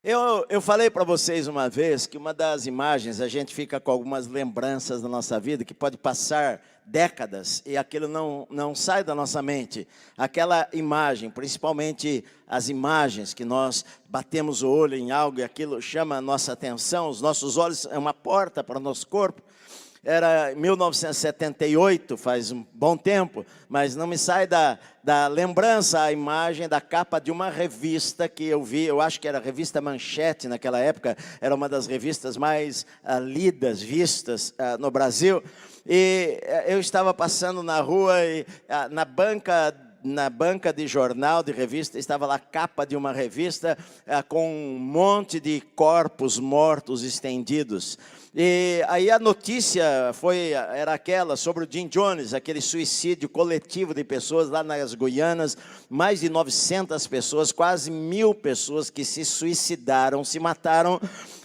Eu falei para vocês uma vez que uma das imagens, a gente fica com algumas lembranças da nossa vida, que pode passar décadas e aquilo não sai da nossa mente. Aquela imagem, principalmente as imagens que nós batemos o olho em algo e aquilo chama a nossa atenção, os nossos olhos é uma porta para o nosso corpo. Era 1978, faz um bom tempo, mas não me sai da lembrança a imagem da capa de uma revista que eu vi, eu acho que era a revista Manchete naquela época, era uma das revistas mais lidas, vistas no Brasil, e eu estava passando na rua e na banca de jornal, de revista, estava lá a capa de uma revista com um monte de corpos mortos estendidos. E aí a notícia era aquela sobre o Jim Jones, aquele suicídio coletivo de pessoas lá nas Guianas, mais de 900 pessoas, quase 1000 pessoas que se suicidaram, se mataram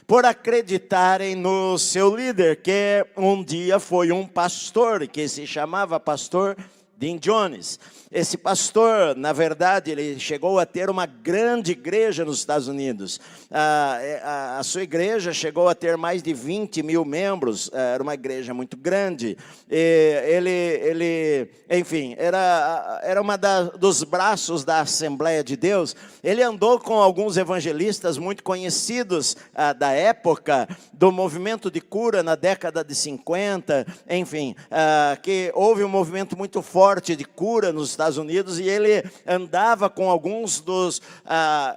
por acreditarem no seu líder, que um dia foi um pastor, que se chamava pastor Jim Jones. Esse pastor, na verdade, ele chegou a ter uma grande igreja nos Estados Unidos. A sua igreja chegou a ter mais de 20 mil membros, era uma igreja muito grande. Enfim, era uma dos braços da Assembleia de Deus. Ele andou com alguns evangelistas muito conhecidos da época, do movimento de cura na década de 50, enfim, que houve um movimento muito forte de cura nos Estados Unidos, e ele andava com alguns dos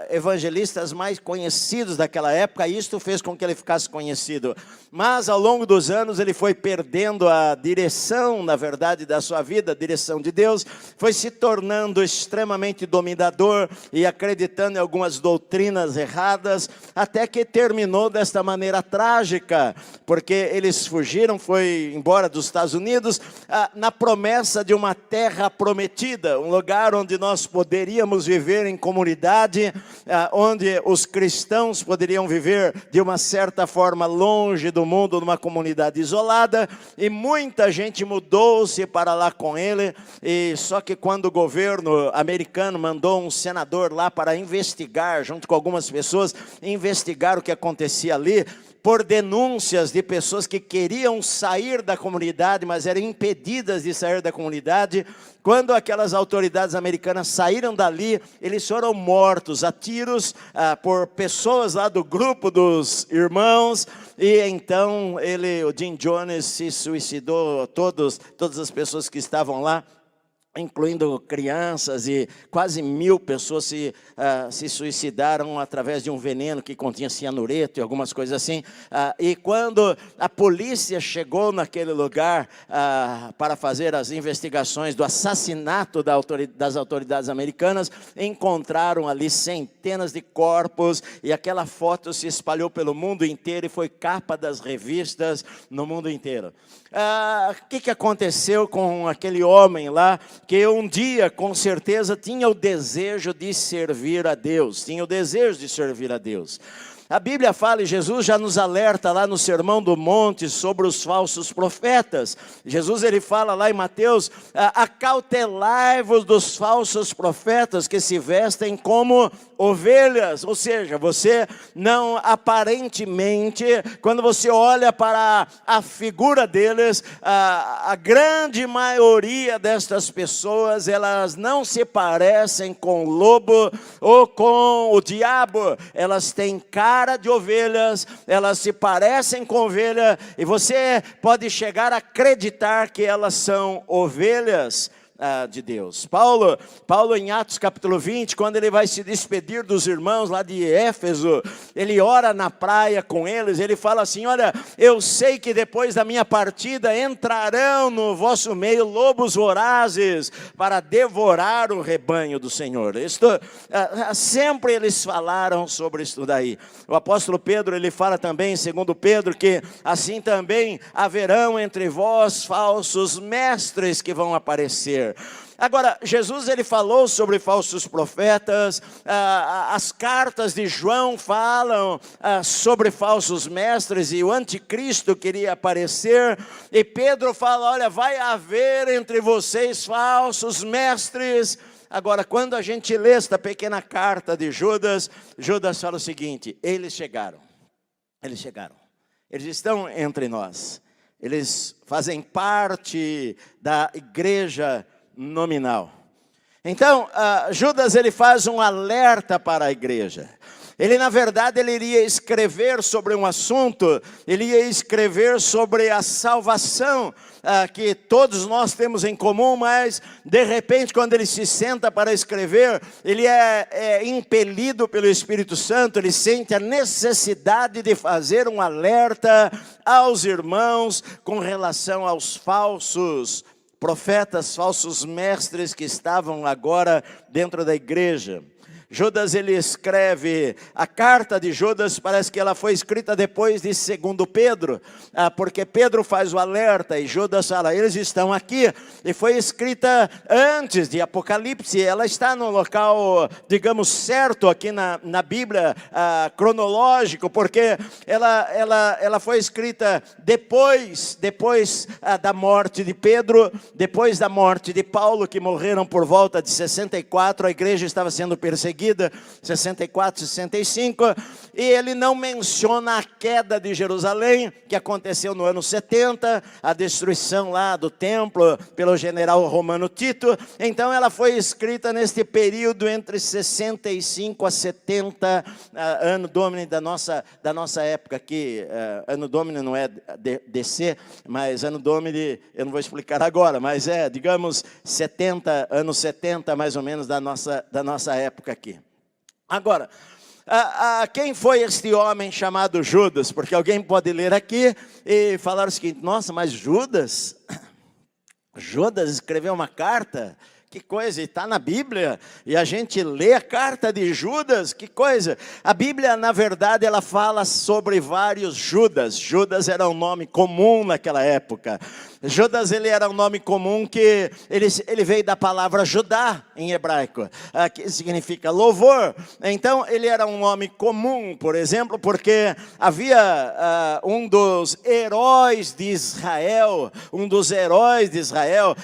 evangelistas mais conhecidos daquela época, e isto fez com que ele ficasse conhecido. Mas ao longo dos anos ele foi perdendo a direção, na verdade, da sua vida, a direção de Deus, foi se tornando extremamente dominador e acreditando em algumas doutrinas erradas, até que terminou desta maneira trágica, porque eles fugiram, foi embora dos Estados Unidos, na promessa de uma terra prometida, um lugar onde nós poderíamos viver em comunidade, onde os cristãos poderiam viver de uma certa forma longe do mundo, numa comunidade isolada, e muita gente mudou-se para lá com ele, e só que quando o governo americano mandou um senador lá para investigar, junto com algumas pessoas, investigar o que acontecia ali, por denúncias de pessoas que queriam sair da comunidade, mas eram impedidas de sair da comunidade. Quando aquelas autoridades americanas saíram dali, eles foram mortos a tiros por pessoas lá do grupo dos irmãos, e então o Jim Jones se suicidou, todas as pessoas que estavam lá, incluindo crianças, e quase 1000 pessoas se suicidaram através de um veneno que continha cianureto e algumas coisas assim. E quando a polícia chegou naquele lugar para fazer as investigações do assassinato das autoridades americanas, encontraram ali centenas de corpos, e aquela foto se espalhou pelo mundo inteiro e foi capa das revistas no mundo inteiro. O que aconteceu com aquele homem lá, que um dia, com certeza, tinha o desejo de servir a Deus, A Bíblia fala, e Jesus já nos alerta lá no Sermão do Monte sobre os falsos profetas. Jesus, ele fala lá em Mateus, acautelai-vos dos falsos profetas que se vestem como ovelhas. Ou seja, você não, aparentemente, quando você olha para a figura deles, a grande maioria destas pessoas, elas não se parecem com o lobo ou com o diabo. Elas têm cara de ovelhas, elas se parecem com ovelha, e você pode chegar a acreditar que elas são ovelhas de Deus. Paulo em Atos capítulo 20, quando ele vai se despedir dos irmãos lá de Éfeso, ele ora na praia com eles, ele fala assim: olha, eu sei que depois da minha partida entrarão no vosso meio lobos vorazes para devorar o rebanho do Senhor. Sempre eles falaram sobre isso daí. O apóstolo Pedro, ele fala também em 2 Pedro, que assim também haverão entre vós falsos mestres que vão aparecer. Agora, Jesus, ele falou sobre falsos profetas, as cartas de João falam sobre falsos mestres, e o anticristo queria aparecer, e Pedro fala, olha, vai haver entre vocês falsos mestres Agora, quando a gente lê esta pequena carta de Judas, Judas fala o seguinte: eles chegaram, eles estão entre nós, eles fazem parte da igreja nominal. Então, Judas ele faz um alerta para a igreja. Ele, na verdade, ele iria escrever sobre um assunto, ele ia escrever sobre a salvação que todos nós temos em comum, mas, de repente, quando ele se senta para escrever, ele é impelido pelo Espírito Santo, ele sente a necessidade de fazer um alerta aos irmãos com relação aos falsos profetas, falsos mestres que estavam agora dentro da igreja. Judas ele escreve, a carta de Judas parece que ela foi escrita depois de 2 Pedro, porque Pedro faz o alerta e Judas fala, eles estão aqui, e foi escrita antes de Apocalipse, ela está no local, digamos, certo aqui na Bíblia, cronológico, porque ela foi escrita depois da morte de Pedro, depois da morte de Paulo, que morreram por volta de 64, a igreja estava sendo perseguida, 64, 65, e ele não menciona a queda de Jerusalém, que aconteceu no ano 70, a destruição lá do templo pelo general romano Tito. Então ela foi escrita neste período entre 65 a 70, ano domini da nossa época aqui. Ano domini não é DC, mas ano domini eu não vou explicar agora, mas digamos, anos 70 mais ou menos da nossa época aqui. Agora, quem foi este homem chamado Judas? Porque alguém pode ler aqui e falar o seguinte, nossa, mas Judas escreveu uma carta? Que coisa, e está na Bíblia, e a gente lê a carta de Judas, que coisa. A Bíblia, na verdade, ela fala sobre vários Judas. Judas era um nome comum naquela época. Judas, ele era um nome comum que ele veio da palavra Judá em hebraico, que significa louvor. Então, ele era um nome comum, por exemplo, porque havia um dos heróis de Israel,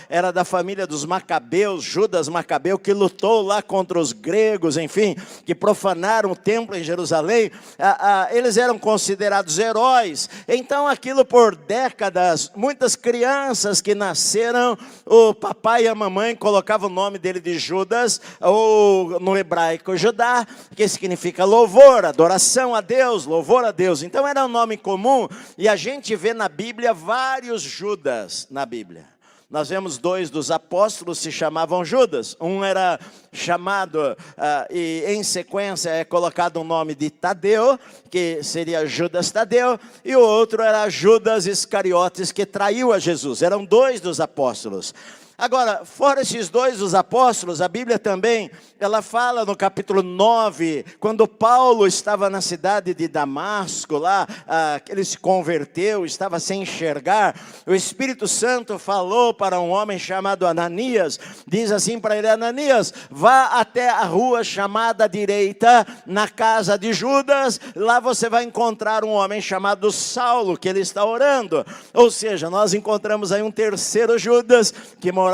era da família dos Macabeus, Judas Macabeu, que lutou lá contra os gregos, enfim, que profanaram o templo em Jerusalém. Eles eram considerados heróis. Então, aquilo por décadas, muitas crianças que nasceram, o papai e a mamãe colocavam o nome dele de Judas, ou no hebraico Judá, que significa louvor, adoração a Deus, louvor a Deus. Então era um nome comum, e a gente vê na Bíblia vários Judas na Bíblia. Nós vemos 2 dos apóstolos se chamavam Judas. Um era chamado, e em sequência é colocado o nome de Tadeu, que seria Judas Tadeu, e o outro era Judas Iscariotes, que traiu a Jesus. Eram 2 dos apóstolos. Agora, fora esses 2 dos apóstolos, a Bíblia também, ela fala no capítulo 9, quando Paulo estava na cidade de Damasco, lá, ele se converteu, estava sem enxergar, o Espírito Santo falou para um homem chamado Ananias, diz assim para ele, Ananias, vá até a rua chamada direita, na casa de Judas, lá você vai encontrar um homem chamado Saulo, que ele está orando. Ou seja, nós encontramos aí um terceiro Judas, que morava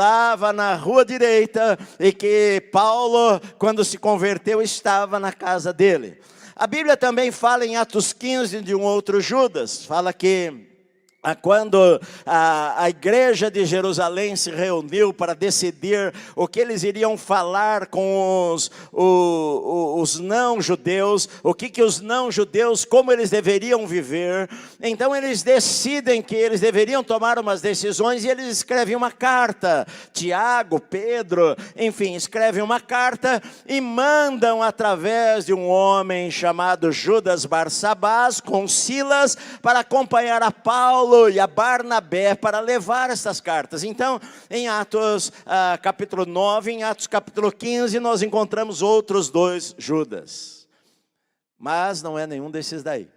na rua direita, e que Paulo, quando se converteu, estava na casa dele. A Bíblia também fala em Atos 15 de um outro Judas, fala que quando a igreja de Jerusalém se reuniu para decidir o que eles iriam falar com os não-judeus, o que os não-judeus, como eles deveriam viver, então eles decidem que eles deveriam tomar umas decisões, e eles escrevem uma carta, Tiago, Pedro, enfim, escrevem uma carta e mandam através de um homem chamado Judas Barsabás, com Silas, para acompanhar a Paulo e a Barnabé para levar essas cartas. Então, em Atos capítulo 9, em Atos capítulo 15, nós encontramos outros 2 Judas. Mas não é nenhum desses daí.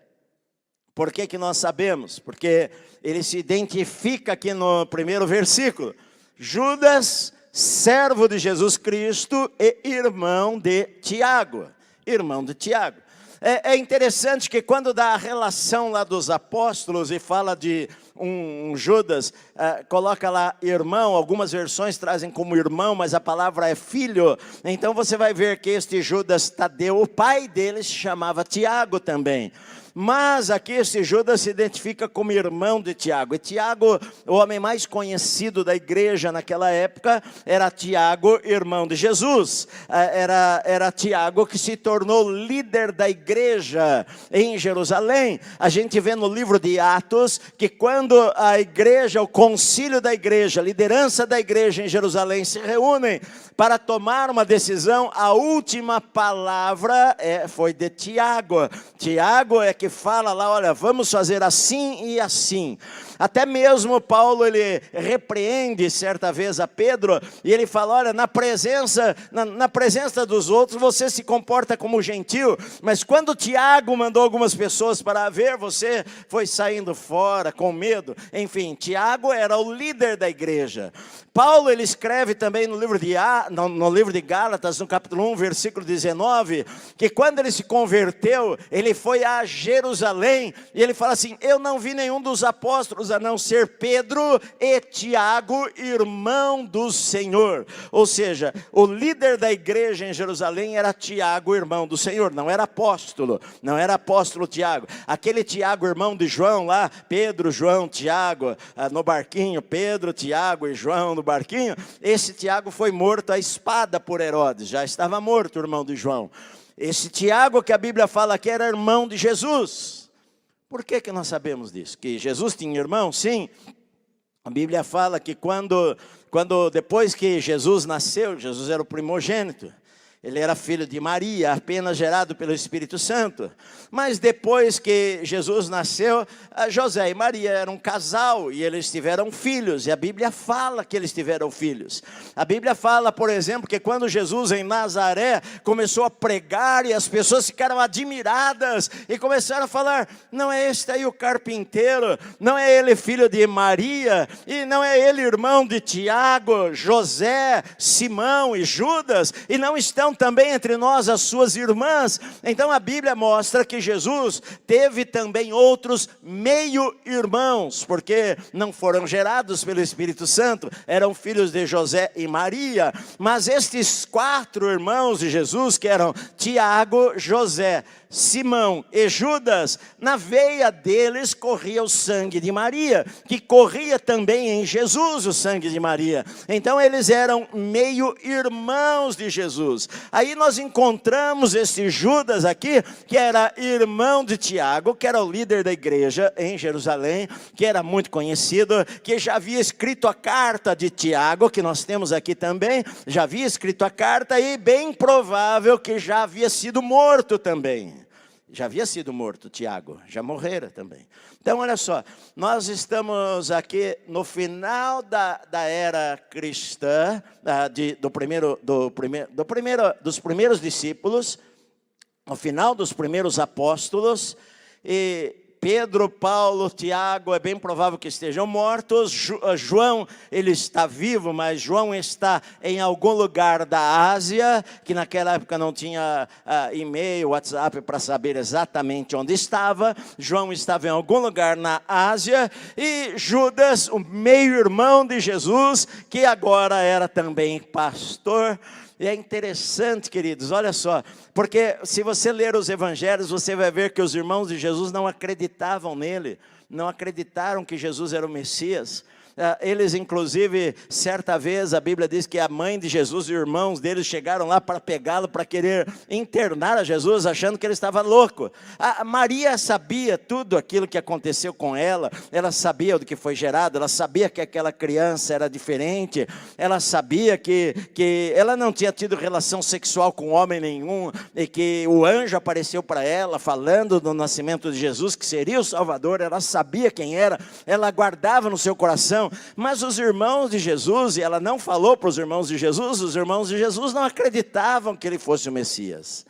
Por que nós sabemos? Porque ele se identifica aqui no primeiro versículo. Judas, servo de Jesus Cristo e irmão de Tiago. Irmão de Tiago. É interessante que quando dá a relação lá dos apóstolos e fala de um Judas, coloca lá irmão, algumas versões trazem como irmão, mas a palavra é filho. Então você vai ver que este Judas Tadeu, o pai dele se chamava Tiago também. Mas aqui esse Judas se identifica como irmão de Tiago. E Tiago, o homem mais conhecido da igreja naquela época, era Tiago, irmão de Jesus. Era Tiago que se tornou líder da igreja em Jerusalém. A gente vê no livro de Atos que quando a igreja, o concílio da igreja, a liderança da igreja em Jerusalém se reúnem para tomar uma decisão, a última palavra foi de Tiago. Tiago é que fala lá, olha, vamos fazer assim e assim. Até mesmo Paulo, ele repreende certa vez a Pedro, e ele fala, olha, na presença dos outros, você se comporta como gentil, mas quando Tiago mandou algumas pessoas para ver, você foi saindo fora com medo. Enfim, Tiago era o líder da igreja. Paulo, ele escreve também no livro de Gálatas, no capítulo 1, versículo 19, que quando ele se converteu, ele foi a Jerusalém, e ele fala assim, eu não vi nenhum dos apóstolos, a não ser Pedro e Tiago, irmão do Senhor. Ou seja, o líder da igreja em Jerusalém era Tiago, irmão do Senhor, não era apóstolo Tiago. Aquele Tiago, irmão de João lá, Pedro, João, Tiago, no barquinho, Pedro, Tiago e João no barquinho, esse Tiago foi morto à espada por Herodes, já estava morto o irmão de João. Esse Tiago que a Bíblia fala que era irmão de Jesus. Por que nós sabemos disso? Que Jesus tinha irmão? Sim. A Bíblia fala que depois que Jesus nasceu, Jesus era o primogênito. Ele era filho de Maria, apenas gerado pelo Espírito Santo. Mas depois que Jesus nasceu, José e Maria eram um casal e eles tiveram filhos. E a Bíblia fala que eles tiveram filhos. A Bíblia fala, por exemplo, que quando Jesus em Nazaré começou a pregar e as pessoas ficaram admiradas e começaram a falar, não é este aí o carpinteiro, não é ele filho de Maria, e não é ele irmão de Tiago, José, Simão e Judas, e não estão também entre nós as suas irmãs? Então a Bíblia mostra que Jesus teve também outros meio-irmãos, porque não foram gerados pelo Espírito Santo, eram filhos de José e Maria, mas estes 4 irmãos de Jesus, que eram Tiago, José, Simão e Judas, na veia deles corria o sangue de Maria, que corria também em Jesus o sangue de Maria. Então eles eram meio-irmãos de Jesus. Aí nós encontramos esse Judas aqui, que era irmão de Tiago, que era o líder da igreja em Jerusalém, que era muito conhecido, que já havia escrito a carta de Tiago, que nós temos aqui também, já havia escrito a carta e bem provável que já havia sido morto também. Já havia sido morto, Tiago, já morrera também. Então, olha só, nós estamos aqui no final da era cristã, dos primeiros discípulos, no final dos primeiros apóstolos, e Pedro, Paulo, Tiago, é bem provável que estejam mortos. João, ele está vivo, mas João está em algum lugar da Ásia, que naquela época não tinha e-mail, WhatsApp para saber exatamente onde estava. João estava em algum lugar na Ásia, e Judas, o meio-irmão de Jesus, que agora era também pastor. E é interessante, queridos, olha só, porque se você ler os evangelhos, você vai ver que os irmãos de Jesus não acreditavam nele, não acreditaram que Jesus era o Messias. Eles, inclusive, certa vez, a Bíblia diz que a mãe de Jesus e os irmãos deles chegaram lá para pegá-lo, para querer internar a Jesus, achando que ele estava louco. A Maria sabia tudo aquilo que aconteceu com ela, ela sabia do que foi gerado, ela sabia que aquela criança era diferente, ela sabia que ela não tinha tido relação sexual com homem nenhum, e que o anjo apareceu para ela, falando do nascimento de Jesus, que seria o Salvador. Ela sabia quem era, ela guardava no seu coração. Mas os irmãos de Jesus, e ela não falou para os irmãos de Jesus não acreditavam que ele fosse o Messias.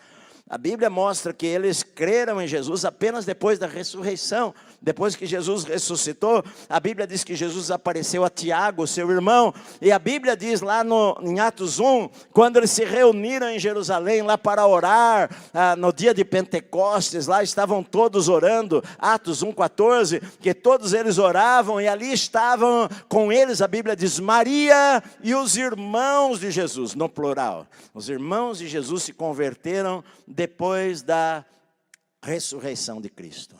A Bíblia mostra que eles creram em Jesus apenas depois da ressurreição. Depois que Jesus ressuscitou, a Bíblia diz que Jesus apareceu a Tiago, seu irmão. E a Bíblia diz lá em Atos 1, quando eles se reuniram em Jerusalém lá para orar, no dia de Pentecostes, lá estavam todos orando, Atos 1,14, que todos eles oravam e ali estavam com eles, a Bíblia diz, Maria e os irmãos de Jesus, no plural. Os irmãos de Jesus se converteram depois da ressurreição de Cristo.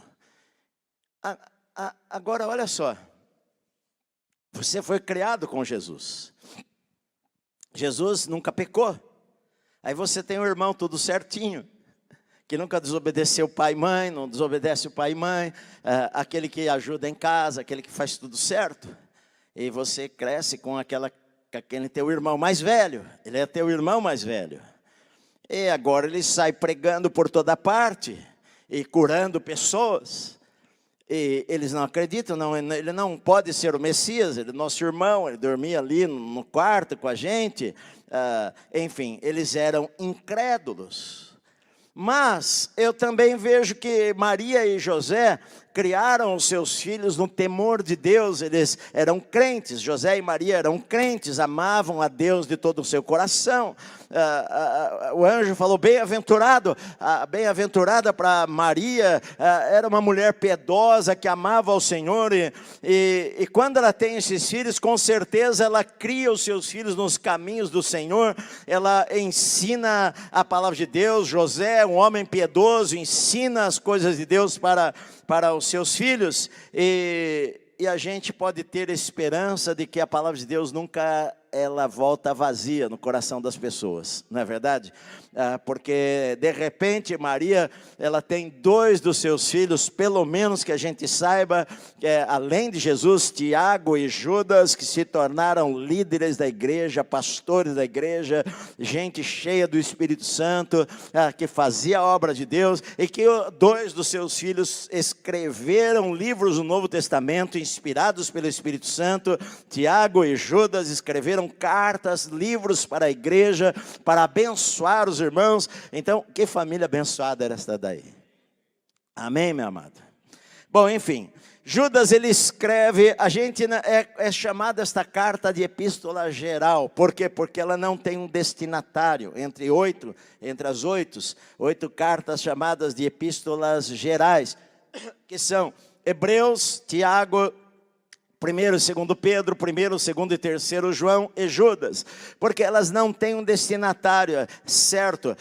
Agora, olha só, você foi criado com Jesus. Jesus nunca pecou. Aí você tem um irmão tudo certinho, que nunca desobedeceu pai e mãe, não desobedece o pai e mãe, aquele que ajuda em casa, aquele que faz tudo certo. E você cresce com aquele teu irmão mais velho, ele é teu irmão mais velho. E agora ele sai pregando por toda parte, e curando pessoas. E eles não acreditam, ele não pode ser o Messias, ele é nosso irmão, ele dormia ali no quarto com a gente. Enfim, eles eram incrédulos. Mas eu também vejo que Maria e José criaram os seus filhos no temor de Deus. Eles eram crentes, José e Maria eram crentes, amavam a Deus de todo o seu coração. O anjo falou, bem-aventurada para Maria, era uma mulher piedosa que amava ao Senhor, e quando ela tem esses filhos, com certeza ela cria os seus filhos nos caminhos do Senhor, ela ensina a palavra de Deus. José, um homem piedoso, ensina as coisas de Deus para os seus filhos, e a gente pode ter esperança de que a palavra de Deus nunca ela volta vazia no coração das pessoas, não é verdade? Porque de repente Maria, ela tem 2 dos seus filhos, pelo menos que a gente saiba, além de Jesus, Tiago e Judas, que se tornaram líderes da igreja, pastores da igreja, gente cheia do Espírito Santo, que fazia a obra de Deus, e que 2 dos seus filhos escreveram livros do Novo Testamento, inspirados pelo Espírito Santo. Tiago e Judas escreveram cartas, livros para a igreja, para abençoar os irmãos. Então, que família abençoada era esta daí? Amém, meu amado? Bom, enfim, Judas, ele escreve, a gente é chamada esta carta de epístola geral. Por quê? Porque ela não tem um destinatário. Entre as 8 cartas chamadas de epístolas gerais, que são Hebreus, Tiago, 1º e 2º Pedro, 1º, 2º e 3º João e Judas, porque elas não têm um destinatário certo.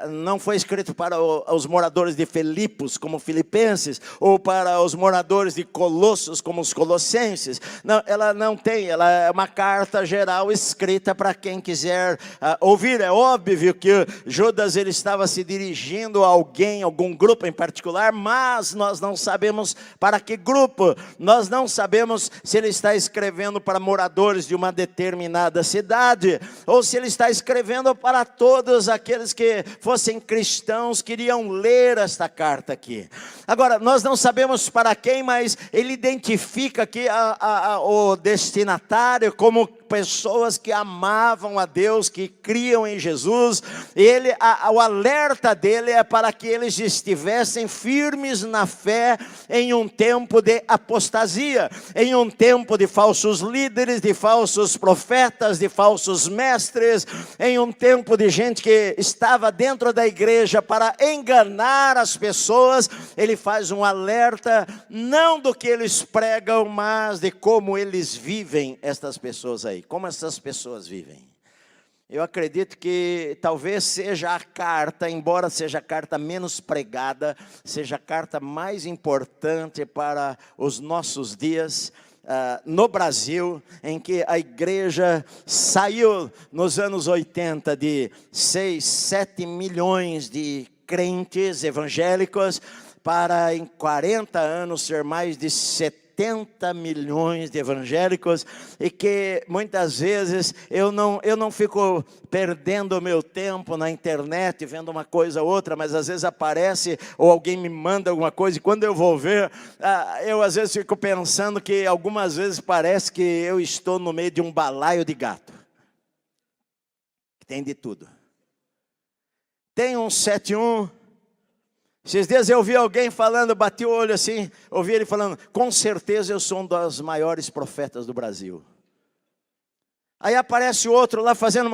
Não foi escrito para os moradores de Filipos, como Filipenses, ou para os moradores de Colossos, como os Colossenses. Não, ela não tem, ela é uma carta geral escrita para quem quiser ouvir. É óbvio que Judas, ele estava se dirigindo a algum grupo em particular, mas nós não sabemos para que grupo, nós não sabemos se ele está escrevendo para moradores de uma determinada cidade, ou se ele está escrevendo para todos aqueles que fossem cristãos, queriam ler esta carta aqui. Agora, nós não sabemos para quem, mas ele identifica aqui o destinatário como pessoas que amavam a Deus, que criam em Jesus. O alerta dele é para que eles estivessem firmes na fé em um tempo de apostasia, em um tempo de falsos líderes, de falsos profetas, de falsos mestres, em um tempo de gente que estava dentro da igreja para enganar as pessoas. Ele faz um alerta, não do que eles pregam, mas de como eles vivem, estas pessoas aí. Como essas pessoas vivem. Eu acredito que talvez seja a carta, embora seja a carta menos pregada, seja a carta mais importante para os nossos dias, no Brasil, em que a igreja saiu nos anos 80 de 6, 7 milhões de crentes evangélicos, para em 40 anos ser mais de 70 milhões de evangélicos, e que muitas vezes eu não fico perdendo o meu tempo na internet vendo uma coisa ou outra, mas às vezes aparece ou alguém me manda alguma coisa, e quando eu vou ver, eu às vezes fico pensando que algumas vezes parece que eu estou no meio de um balaio de gato, que tem de tudo. Tem um 71, Esses dias eu ouvi alguém falando, bati o olho assim, ouvi ele falando, com certeza eu sou um dos maiores profetas do Brasil. Aí aparece outro lá falando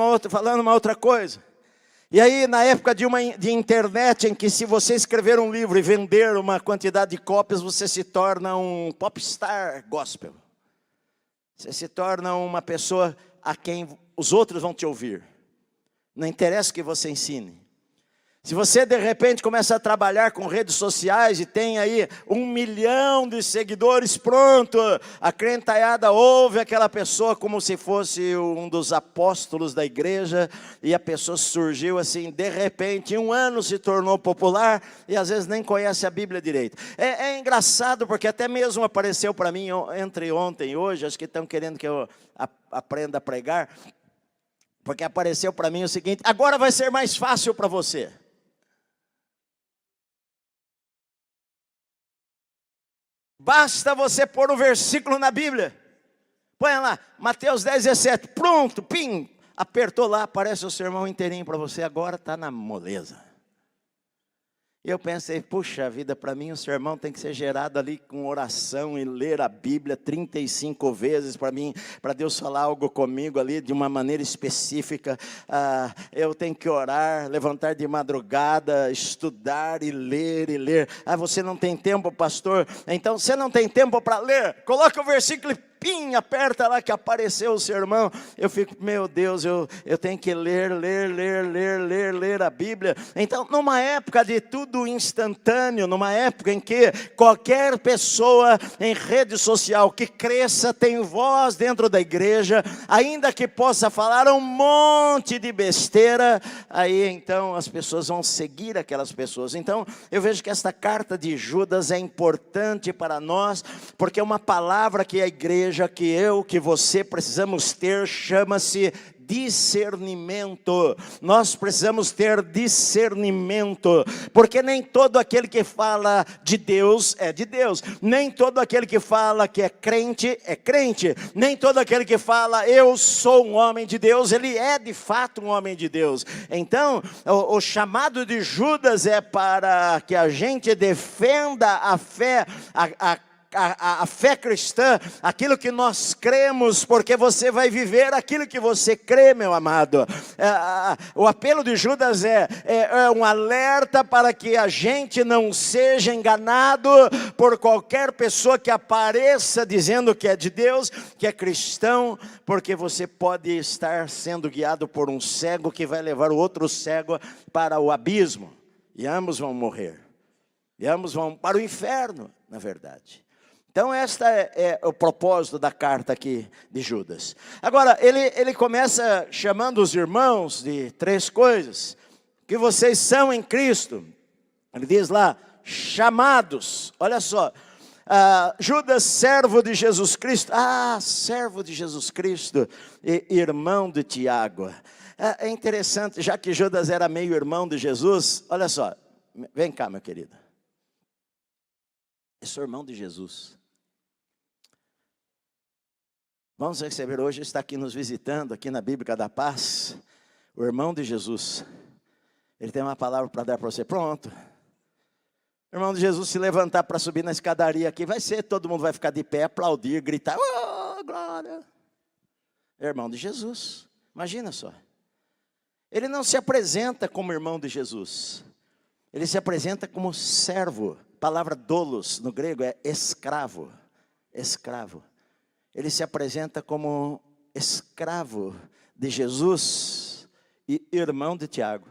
uma outra coisa. E aí na época de internet, em que se você escrever um livro e vender uma quantidade de cópias, você se torna um popstar gospel. Você se torna uma pessoa a quem os outros vão te ouvir. Não interessa o que você ensine. Se você de repente começa a trabalhar com redes sociais e tem aí 1 milhão de seguidores, pronto, a crentaiada ouve aquela pessoa como se fosse um dos apóstolos da igreja, e a pessoa surgiu assim, de repente, em 1 ano se tornou popular e às vezes nem conhece a Bíblia direito. É engraçado porque até mesmo apareceu para mim entre ontem e hoje, acho que estão querendo que eu aprenda a pregar, porque apareceu para mim o seguinte: agora vai ser mais fácil para você. Basta você pôr um versículo na Bíblia. Põe lá, Mateus 10, 17. Pronto, pim. Apertou lá, aparece o sermão inteirinho para você. Agora está na moleza. E eu pensei, puxa vida, para mim o sermão tem que ser gerado ali com oração e ler a Bíblia 35 vezes para mim, para Deus falar algo comigo ali de uma maneira específica. Eu tenho que orar, levantar de madrugada, estudar e ler e ler. Você não tem tempo, pastor? Então, você não tem tempo para ler? Coloca o versículo e pim, aperta lá que apareceu o sermão. Eu fico, meu Deus, eu tenho que ler a Bíblia. Então, numa época de tudo instantâneo, numa época em que qualquer pessoa em rede social que cresça tem voz dentro da igreja, ainda que possa falar um monte de besteira, aí então as pessoas vão seguir aquelas pessoas. Então, eu vejo que esta carta de Judas é importante para nós, porque é uma palavra que a igreja, que você precisamos ter, chama-se discernimento. Nós precisamos ter discernimento, porque nem todo aquele que fala de Deus é de Deus, nem todo aquele que fala que é crente, nem todo aquele que fala eu sou um homem de Deus, ele é de fato um homem de Deus. Então, o chamado de Judas é para que a gente defenda a fé, a fé cristã, aquilo que nós cremos, porque você vai viver aquilo que você crê, meu amado. O apelo de Judas é um alerta para que a gente não seja enganado por qualquer pessoa que apareça dizendo que é de Deus, que é cristão, porque você pode estar sendo guiado por um cego que vai levar o outro cego para o abismo, e ambos vão morrer, e ambos vão para o inferno, na verdade. Então, este é o propósito da carta aqui de Judas. Agora, ele começa chamando os irmãos de 3 coisas. Que vocês são em Cristo. Ele diz lá, chamados. Olha só, Judas, servo de Jesus Cristo. Servo de Jesus Cristo e irmão de Tiago. É interessante, já que Judas era meio irmão de Jesus. Olha só, vem cá, meu querido. Eu sou irmão de Jesus. Vamos receber hoje, está aqui nos visitando, aqui na Bíblica da Paz, o irmão de Jesus. Ele tem uma palavra para dar para você. Pronto. O irmão de Jesus se levantar para subir na escadaria aqui, todo mundo vai ficar de pé, aplaudir, gritar, oh, glória. Irmão de Jesus, imagina só. Ele não se apresenta como irmão de Jesus. Ele se apresenta como servo. A palavra doulos no grego é escravo. Escravo. Ele se apresenta como escravo de Jesus e irmão de Tiago.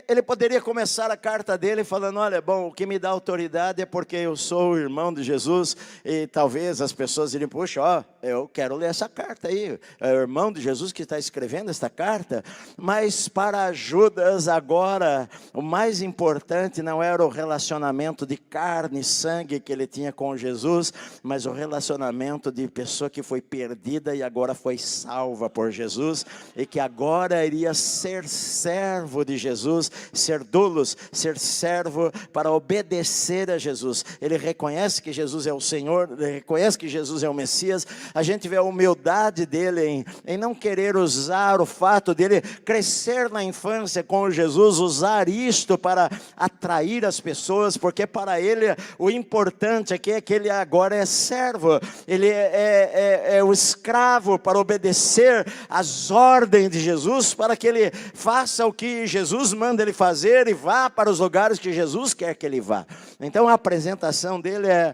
Ele poderia começar a carta dele falando, olha, bom, o que me dá autoridade é porque eu sou o irmão de Jesus, e talvez as pessoas diriam, puxa, eu quero ler essa carta aí, é o irmão de Jesus que está escrevendo esta carta. Mas para Judas agora, o mais importante não era o relacionamento de carne e sangue que ele tinha com Jesus, mas o relacionamento de pessoa que foi perdida e agora foi salva por Jesus, e que agora iria ser servo de Jesus. Jesus, ser doulos, ser servo para obedecer a Jesus. Ele reconhece que Jesus é o Senhor, ele reconhece que Jesus é o Messias. A gente vê a humildade dele em não querer usar o fato dele crescer na infância com Jesus, usar isto para atrair as pessoas, porque para ele o importante aqui é que ele agora é servo, ele é o escravo para obedecer às ordens de Jesus, para que ele faça o que Jesus manda ele fazer e vá para os lugares que Jesus quer que ele vá. Então a apresentação dele é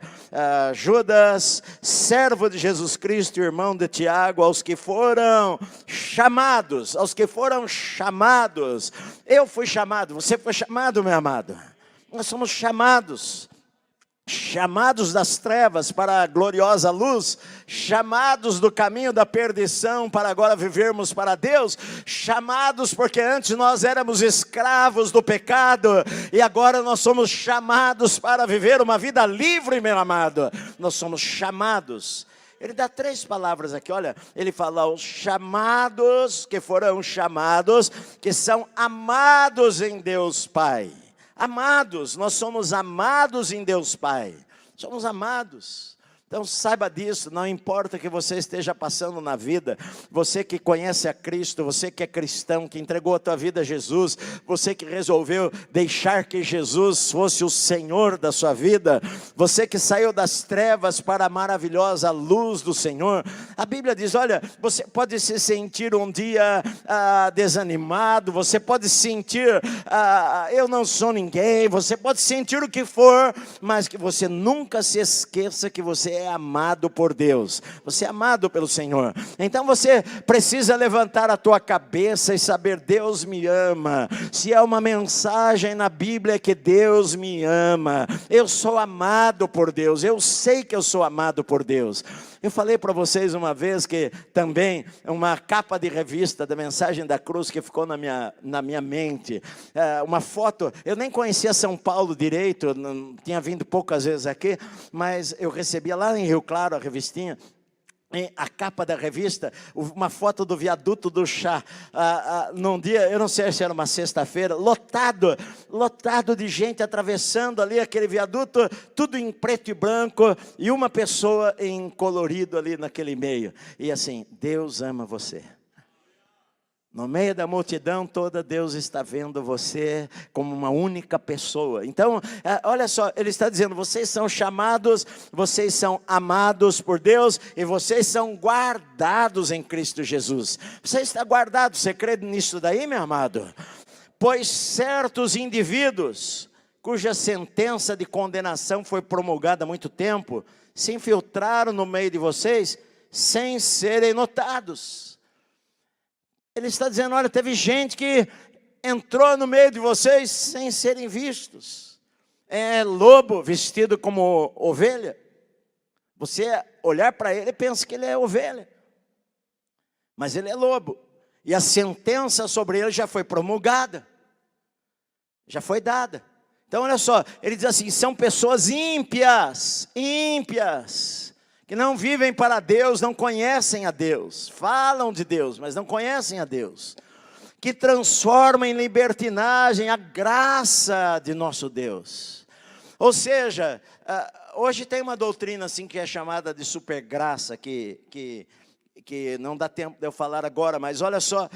Judas, servo de Jesus Cristo, irmão de Tiago, aos que foram chamados, eu fui chamado, você foi chamado, meu amado. Nós somos chamados das trevas para a gloriosa luz, chamados do caminho da perdição para agora vivermos para Deus, chamados porque antes nós éramos escravos do pecado e agora nós somos chamados para viver uma vida livre, meu amado. Nós somos chamados. Ele dá 3 palavras aqui, olha, ele fala os chamados, que foram chamados, que são amados em Deus Pai. Amados, nós somos amados em Deus Pai, somos amados. Então saiba disso, não importa o que você esteja passando na vida, você que conhece a Cristo, você que é cristão, que entregou a tua vida a Jesus, você que resolveu deixar que Jesus fosse o Senhor da sua vida, você que saiu das trevas para a maravilhosa luz do Senhor. A Bíblia diz, olha, você pode se sentir um dia desanimado, você pode sentir, eu não sou ninguém, você pode sentir o que for, mas que você nunca se esqueça que você é amado por Deus, você é amado pelo Senhor. Então você precisa levantar a tua cabeça e saber, Deus me ama. Se há uma mensagem na Bíblia é que Deus me ama, eu sou amado por Deus, eu sei que eu sou amado por Deus. Eu falei para vocês uma vez que também uma capa de revista da Mensagem da Cruz que ficou na minha mente, uma foto, eu nem conhecia São Paulo direito, não, tinha vindo poucas vezes aqui, mas eu recebia lá em Rio Claro a revistinha, a capa da revista, uma foto do viaduto do Chá, num dia, eu não sei se era uma sexta-feira, lotado de gente atravessando ali aquele viaduto, tudo em preto e branco, e uma pessoa em colorido ali naquele meio, e assim, Deus ama você. No meio da multidão toda, Deus está vendo você como uma única pessoa. Então, olha só, ele está dizendo, vocês são chamados, vocês são amados por Deus e vocês são guardados em Cristo Jesus. Você está guardado, você crê nisso daí, meu amado? Pois certos indivíduos, cuja sentença de condenação foi promulgada há muito tempo, se infiltraram no meio de vocês sem serem notados. Ele está dizendo, olha, teve gente que entrou no meio de vocês sem serem vistos. É lobo vestido como ovelha. Você olhar para ele e pensa que ele é ovelha. Mas ele é lobo. E a sentença sobre ele já foi promulgada. Já foi dada. Então olha só, ele diz assim, são pessoas ímpias, que não vivem para Deus, não conhecem a Deus, falam de Deus, mas não conhecem a Deus, que transformam em libertinagem a graça de nosso Deus. Ou seja, hoje tem uma doutrina assim que é chamada de supergraça, que não dá tempo de eu falar agora, mas olha só,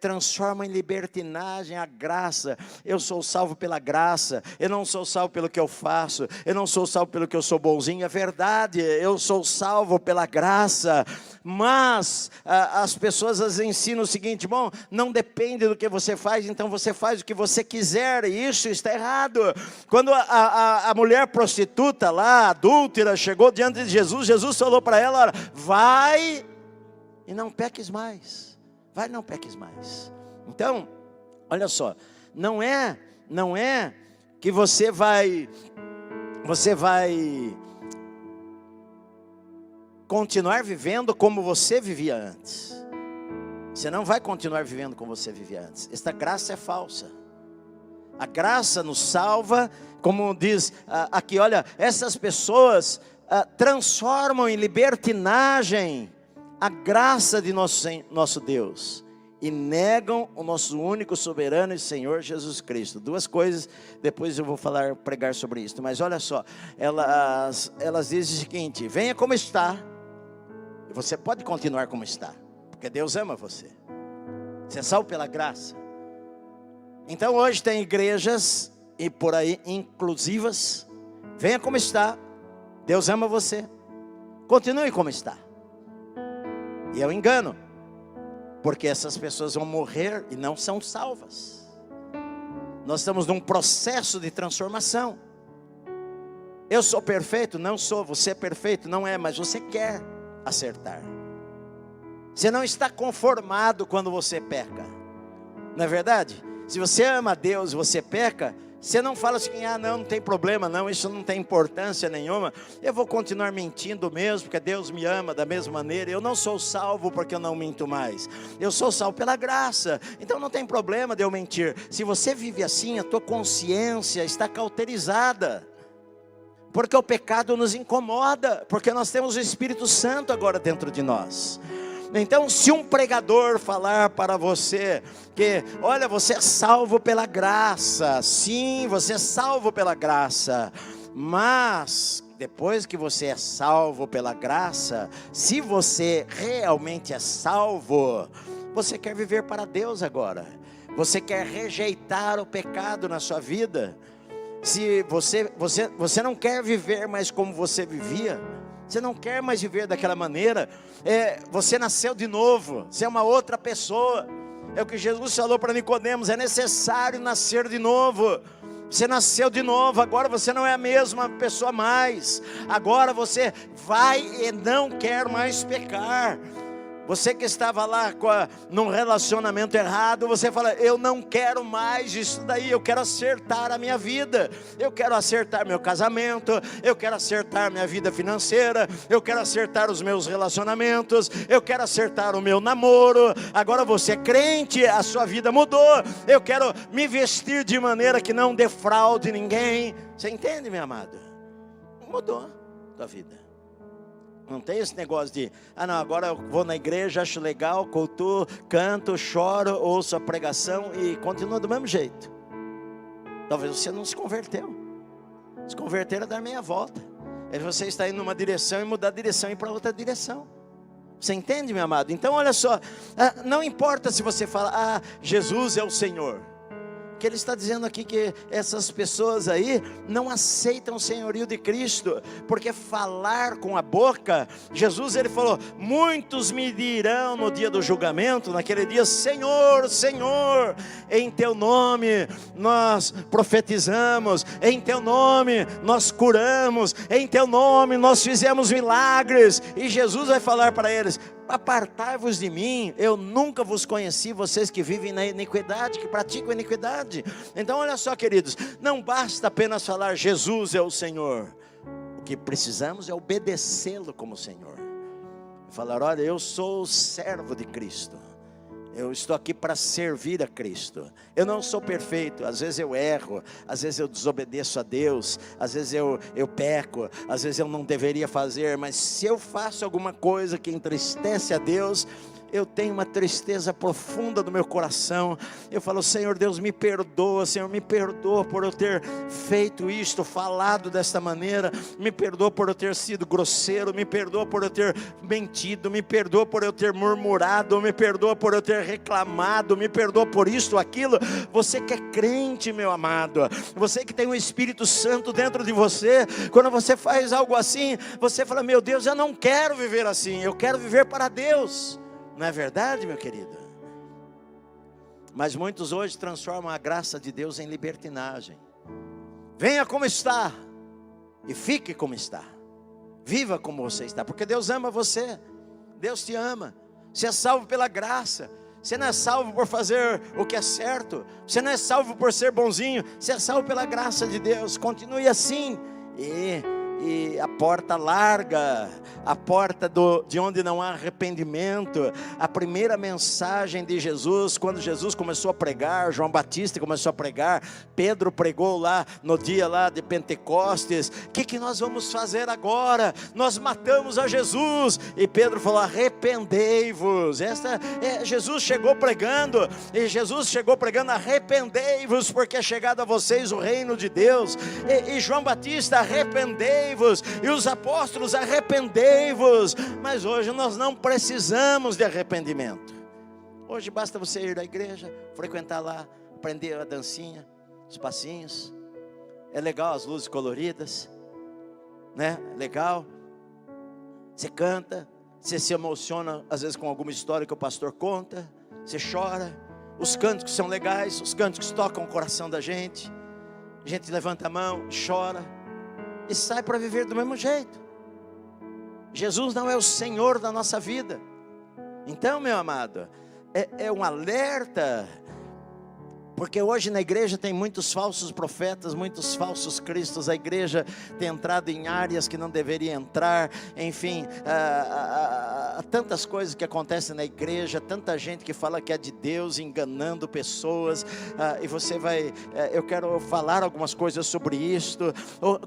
transforma em libertinagem a graça. Eu sou salvo pela graça, eu não sou salvo pelo que eu faço, eu não sou salvo pelo que eu sou bonzinho, é verdade, eu sou salvo pela graça, mas as pessoas ensinam o seguinte, bom, não depende do que você faz, então você faz o que você quiser, e isso está errado. Quando a mulher prostituta lá, adúltera, chegou diante de Jesus, Jesus falou para ela, vai e não peques mais, vai, não peques mais. Então, olha só, não é que você vai continuar vivendo como você vivia antes. Você não vai continuar vivendo como você vivia antes. Esta graça é falsa. A graça nos salva, como diz aqui, olha, essas transformam em libertinagem a graça de nosso Deus e negam o nosso único soberano e Senhor Jesus Cristo. Duas coisas, depois eu vou pregar sobre isso. Mas olha só, elas dizem o seguinte: venha como está, e você pode continuar como está, porque Deus ama você. Você é salvo pela graça. Então hoje tem igrejas, e por aí inclusivas. Venha como está, Deus ama você, continue como está. E é um engano, porque essas pessoas vão morrer e não são salvas. Nós estamos num processo de transformação. Eu sou perfeito? Não sou. Você é perfeito? Não é, mas você quer acertar. Você não está conformado quando você peca, não é verdade? Se você ama a Deus e você peca, você não fala assim: não tem problema não, isso não tem importância nenhuma, eu vou continuar mentindo mesmo, porque Deus me ama da mesma maneira. Eu não sou salvo porque eu não minto mais, eu sou salvo pela graça, então não tem problema de eu mentir. Se você vive assim, a tua consciência está cauterizada, porque o pecado nos incomoda, porque nós temos o Espírito Santo agora dentro de nós. Então, se um pregador falar para você que, olha, você é salvo pela graça, sim, você é salvo pela graça, mas depois que você é salvo pela graça, se você realmente é salvo, você quer viver para Deus agora, você quer rejeitar o pecado na sua vida. Se você não quer viver mais como você vivia, você não quer mais viver daquela maneira, você nasceu de novo, você é uma outra pessoa. É o que Jesus falou para Nicodemos: é necessário nascer de novo. Você nasceu de novo, agora você não é a mesma pessoa mais. Agora você vai e não quer mais pecar. Você que estava lá num relacionamento errado, você fala: eu não quero mais isso daí, eu quero acertar a minha vida, eu quero acertar meu casamento, eu quero acertar minha vida financeira, eu quero acertar os meus relacionamentos, eu quero acertar o meu namoro. Agora você é crente, a sua vida mudou, eu quero me vestir de maneira que não defraude ninguém. Você entende, meu amado? Mudou a tua vida. Não tem esse negócio de, não, agora eu vou na igreja, acho legal, cultuo, canto, choro, ouço a pregação e continua do mesmo jeito. Talvez você não se converteu. Se converter é dar meia volta. Você está indo numa direção e mudar a direção e ir para outra direção. Você entende, meu amado? Então olha só, não importa se você fala: Jesus é o Senhor. Que ele está dizendo aqui que essas pessoas aí não aceitam o senhorio de Cristo, porque falar com a boca, Jesus ele falou: muitos me dirão no dia do julgamento, naquele dia: Senhor, Senhor, em teu nome nós profetizamos, em teu nome nós curamos, em teu nome nós fizemos milagres. E Jesus vai falar para eles: apartai-vos de mim, eu nunca vos conheci, vocês que vivem na iniquidade, que praticam a iniquidade. Então olha só, queridos, não basta apenas falar Jesus é o Senhor, o que precisamos é obedecê-lo como Senhor. Falar: olha, eu sou o servo de Cristo, eu estou aqui para servir a Cristo. Eu não sou perfeito, às vezes eu erro, às vezes eu desobedeço a Deus, às vezes eu peco, às vezes eu não deveria fazer, mas se eu faço alguma coisa que entristece a Deus, eu tenho uma tristeza profunda no meu coração. Eu falo: Senhor Deus, me perdoa, Senhor, me perdoa por eu ter feito isto, falado desta maneira, me perdoa por eu ter sido grosseiro, me perdoa por eu ter mentido, me perdoa por eu ter murmurado, me perdoa por eu ter reclamado, me perdoa por isto, aquilo. Você que é crente, meu amado, você que tem o Espírito Santo dentro de você, quando você faz algo assim, você fala: meu Deus, eu não quero viver assim, eu quero viver para Deus. Não é verdade, meu querido? Mas muitos hoje transformam a graça de Deus em libertinagem. Venha como está e fique como está. Viva como você está, porque Deus ama você. Deus te ama. Você é salvo pela graça. Você não é salvo por fazer o que é certo. Você não é salvo por ser bonzinho. Você é salvo pela graça de Deus. Continue assim. E e a porta larga, a porta de onde não há arrependimento. A primeira mensagem de Jesus, quando Jesus começou a pregar, João Batista começou a pregar, Pedro pregou lá no dia lá de Pentecostes: o que nós vamos fazer agora? Nós matamos a Jesus. E Pedro falou: arrependei-vos. Jesus chegou pregando, arrependei-vos, porque é chegado a vocês o reino de Deus. E João Batista: arrependei-vos. E os apóstolos: arrependei-vos. Mas hoje nós não precisamos de arrependimento. Hoje basta você ir à igreja, frequentar lá, aprender a dancinha, os passinhos. É legal as luzes coloridas, né? Legal. Você canta, você se emociona às vezes com alguma história que o pastor conta, você chora. Os cânticos são legais, os cânticos tocam o coração da gente. A gente levanta a mão, chora e sai para viver do mesmo jeito. Jesus não é o Senhor da nossa vida. Então, meu amado, é um alerta, porque hoje na igreja tem muitos falsos profetas, muitos falsos cristos. A igreja tem entrado em áreas que não deveria entrar. Enfim, há tantas coisas que acontecem na igreja, tanta gente que fala que é de Deus, enganando pessoas. E você vai, eu quero falar algumas coisas sobre isto.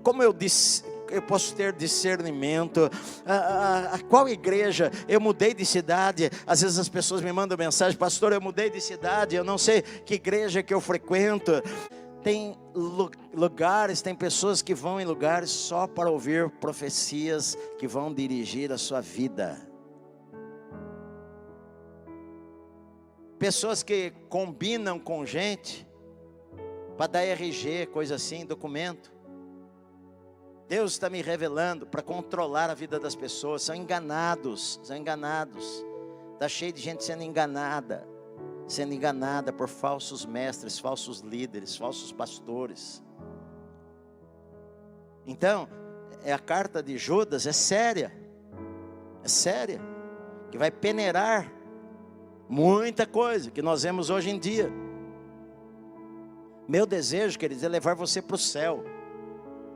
Como eu disse, eu posso ter discernimento. Qual igreja? Eu mudei de cidade. Às vezes as pessoas me mandam mensagem: pastor, eu mudei de cidade, eu não sei que igreja que eu frequento. Tem lugares, tem pessoas que vão em lugares só para ouvir profecias que vão dirigir a sua vida. Pessoas que combinam com gente para dar RG, coisa assim, documento. Deus está me revelando para controlar a vida das pessoas. São enganados. Está cheio de gente sendo enganada por falsos mestres, falsos líderes, falsos pastores. Então, a carta de Judas é séria, que vai peneirar muita coisa que nós vemos hoje em dia. Meu desejo, queridos, é levar você para o céu.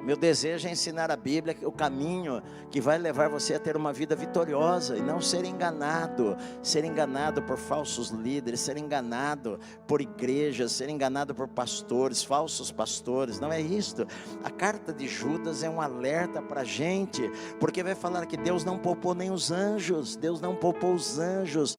Meu desejo é ensinar a Bíblia, o caminho que vai levar você a ter uma vida vitoriosa e não ser enganado por falsos líderes, ser enganado por igrejas, ser enganado por pastores, falsos pastores. Não é isto. A carta de Judas é um alerta para a gente, porque vai falar que Deus não poupou nem os anjos, Deus não poupou os anjos.